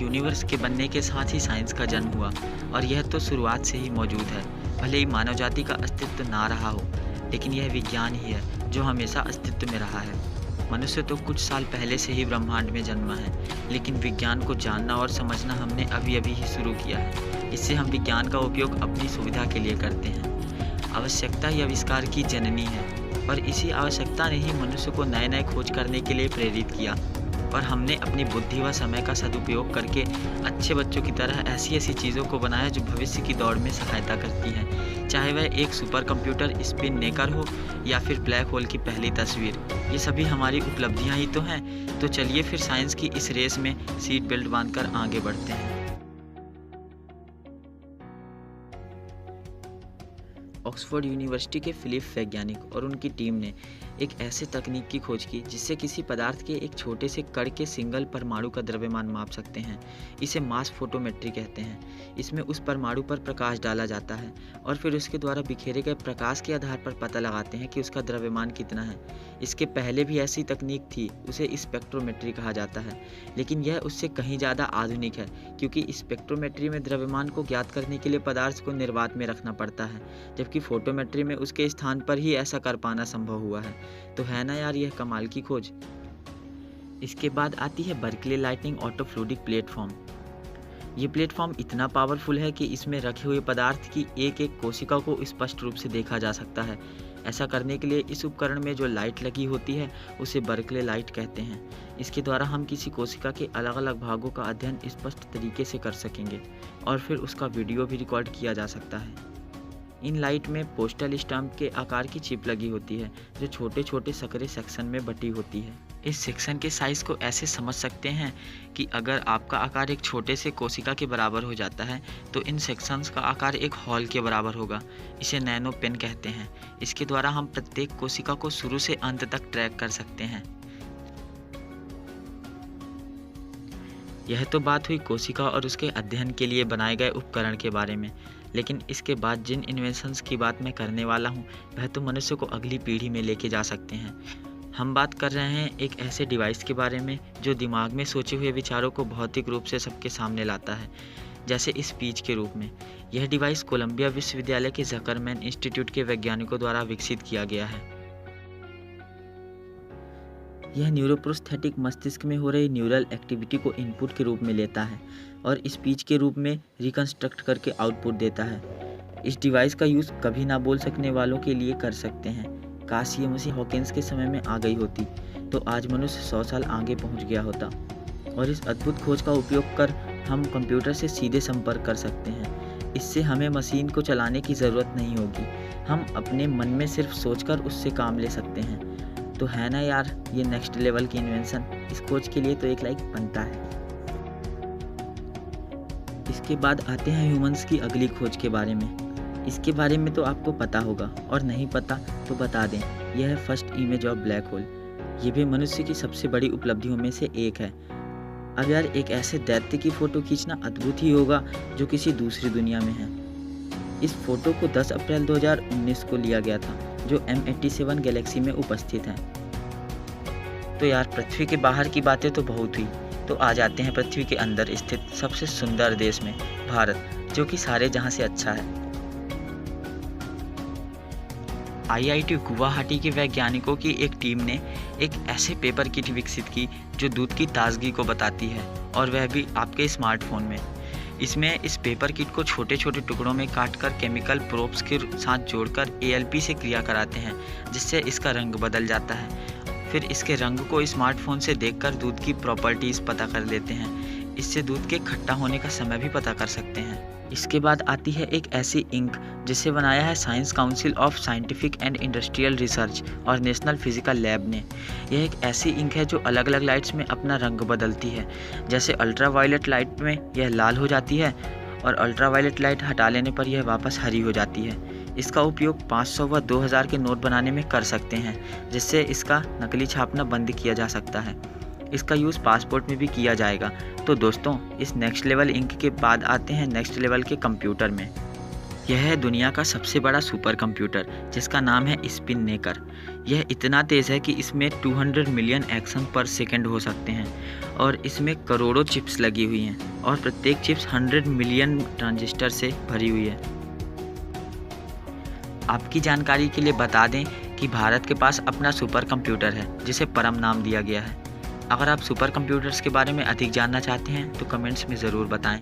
Universe के बनने के साथ ही साइंस का जन्म हुआ और यह तो शुरुआत से ही मौजूद है। भले ही मानव जाति का अस्तित्व ना रहा हो, लेकिन यह विज्ञान ही है जो हमेशा अस्तित्व में रहा है। मनुष्य तो कुछ साल पहले से ही ब्रह्मांड में जन्मा है, लेकिन विज्ञान को जानना और समझना हमने अभी अभी ही शुरू किया है। इससे हम विज्ञान का उपयोग अपनी सुविधा के लिए करते हैं। आवश्यकता ही आविष्कार की जननी है और इसी आवश्यकता ने ही मनुष्य को नए नए खोज करने के लिए प्रेरित किया। और हमने अपनी बुद्धि व समय का सदुपयोग करके अच्छे बच्चों की तरह ऐसी ऐसी चीज़ों को बनाया जो भविष्य की दौड़ में सहायता करती हैं, चाहे वह एक सुपर कंप्यूटर स्पिन मेकर हो या फिर ब्लैक होल की पहली तस्वीर। ये सभी हमारी उपलब्धियां ही तो हैं। तो चलिए फिर साइंस की इस रेस में सीट बेल्ट बांधकर आगे बढ़ते हैं। ऑक्सफोर्ड यूनिवर्सिटी के फिलिप वैज्ञानिक और उनकी टीम ने एक ऐसे तकनीक की खोज की जिससे किसी पदार्थ के एक छोटे से कण के सिंगल परमाणु का द्रव्यमान माप सकते हैं। इसे मास फोटोमेट्री कहते हैं। इसमें उस परमाणु पर प्रकाश डाला जाता है और फिर उसके द्वारा बिखेरे गए प्रकाश के आधार पर पता लगाते हैं कि उसका द्रव्यमान कितना है। इसके पहले भी ऐसी तकनीक थी, उसे स्पेक्ट्रोमेट्री कहा जाता है, लेकिन यह उससे कहीं ज़्यादा आधुनिक है क्योंकि स्पेक्ट्रोमेट्री में द्रव्यमान को ज्ञात करने के लिए पदार्थ को निर्वात में रखना पड़ता है, जबकि फोटोमेट्री में उसके स्थान पर ही ऐसा कर पाना संभव हुआ है। तो है ना यार यह कमाल की खोज। इसके बाद आती है बर्कले लाइटनिंग ऑटोफ्लूइडिक प्लेटफॉर्म। ये प्लेटफॉर्म इतना पावरफुल है कि इसमें रखे हुए पदार्थ की एक एक कोशिका को स्पष्ट रूप से देखा जा सकता है। ऐसा करने के लिए इस उपकरण में जो लाइट लगी होती है उसे बर्कले लाइट कहते हैं। इसके द्वारा हम किसी कोशिका के अलग अलग भागों का अध्ययन स्पष्ट तरीके से कर सकेंगे और फिर उसका वीडियो भी रिकॉर्ड किया जा सकता है। इन लाइट में पोस्टल स्टैम्प के आकार की चिप लगी होती है जो छोटे छोटे सकरे सेक्शन में बटी होती है। इस सेक्शन के साइज़ को ऐसे समझ सकते हैं कि अगर आपका आकार एक छोटे से कोशिका के बराबर हो जाता है तो इन सेक्शंस का आकार एक हॉल के बराबर होगा। इसे नैनो पेन कहते हैं। इसके द्वारा हम प्रत्येक कोशिका को शुरू से अंत तक ट्रैक कर सकते हैं। यह तो बात हुई कोशिका और उसके अध्ययन के लिए बनाए गए उपकरण के बारे में, लेकिन इसके बाद जिन इन्वेंशंस की बात मैं करने वाला हूँ वह तो मनुष्य को अगली पीढ़ी में लेके जा सकते हैं। हम बात कर रहे हैं एक ऐसे डिवाइस के बारे में जो दिमाग में सोचे हुए विचारों को भौतिक रूप से सबके सामने लाता है, जैसे स्पीच के रूप में। यह डिवाइस कोलंबिया विश्वविद्यालय के ज़करमैन इंस्टीट्यूट के वैज्ञानिकों द्वारा विकसित किया गया है। यह न्यूरोप्रोस्थेटिक मस्तिष्क में हो रही न्यूरल एक्टिविटी को इनपुट के रूप में लेता है और स्पीच के रूप में रिकंस्ट्रक्ट करके आउटपुट देता है। इस डिवाइस का यूज़ कभी ना बोल सकने वालों के लिए कर सकते हैं। काश ये मसीह हॉकिंस के समय में आ गई होती तो आज मनुष्य 100 साल आगे पहुंच गया होता। और इस अद्भुत खोज का उपयोग कर हम कंप्यूटर से सीधे संपर्क कर सकते हैं। इससे हमें मशीन को चलाने की ज़रूरत नहीं होगी। हम अपने मन में सिर्फ सोचकर उससे काम ले सकते हैं। तो है ना यार ये नेक्स्ट लेवल की इन्वेंशन। इस खोज के लिए तो एक लाइक बनता है। इसके बाद आते हैं ह्यूमंस की अगली खोज के बारे में। इसके बारे में तो आपको पता होगा और नहीं पता तो बता दें, यह है first image of black hole. ये भी मनुष्य की सबसे बड़ी उपलब्धियों में से एक है। अब यार एक ऐसे दैत्य की फ़ोटो खींचना अद्भुत ही होगा जो किसी दूसरी दुनिया में है। इस फोटो को 10 अप्रैल 2019 को लिया गया था जो M87 गैलेक्सी में उपस्थित है। तो यार पृथ्वी के बाहर की बातें तो बहुत हुई, तो आ जाते हैं पृथ्वी के अंदर स्थित सबसे सुंदर देश में, भारत, जो कि सारे जहां से अच्छा है। IIT गुवाहाटी के वैज्ञानिकों की एक टीम ने एक ऐसे पेपर किट विकसित की जो दूध की ताजगी को बताती है, और वह भी आपके स्मार्टफोन में। इसमें इस पेपर किट को छोटे छोटे टुकड़ों में काटकर केमिकल प्रोब्स के साथ जोड़कर ALP से क्रिया कराते हैं, जिससे इसका रंग बदल जाता है। फिर इसके रंग को स्मार्टफोन से देखकर दूध की प्रॉपर्टीज़ पता कर लेते हैं। इससे दूध के खट्टा होने का समय भी पता कर सकते हैं। इसके बाद आती है एक ऐसी इंक जिसे बनाया है science council of scientific and industrial research और नेशनल फिजिकल लैब ने। यह एक ऐसी इंक है जो अलग अलग लाइट्स में अपना रंग बदलती है। जैसे अल्ट्रावायलेट लाइट में यह लाल हो जाती है और अल्ट्रावायलेट लाइट हटा लेने पर यह वापस हरी हो जाती है। इसका उपयोग 500 व 2000 के नोट बनाने में कर सकते हैं, जिससे इसका नकली छापना बंद किया जा सकता है। इसका यूज़ पासपोर्ट में भी किया जाएगा। तो दोस्तों, इस नेक्स्ट लेवल इंक के बाद आते हैं नेक्स्ट लेवल के कंप्यूटर में। यह है दुनिया का सबसे बड़ा सुपर कंप्यूटर जिसका नाम है स्पिन नेकर। यह इतना तेज़ है कि इसमें 200 मिलियन एक्शन पर सेकंड हो सकते हैं और इसमें करोड़ों चिप्स लगी हुई हैं और प्रत्येक चिप्स 100 मिलियन ट्रांजिस्टर से भरी हुई है। आपकी जानकारी के लिए बता दें कि भारत के पास अपना सुपर कंप्यूटर है जिसे परम नाम दिया गया है। अगर आप सुपर कंप्यूटर्स के बारे में अधिक जानना चाहते हैं तो कमेंट्स में ज़रूर बताएं।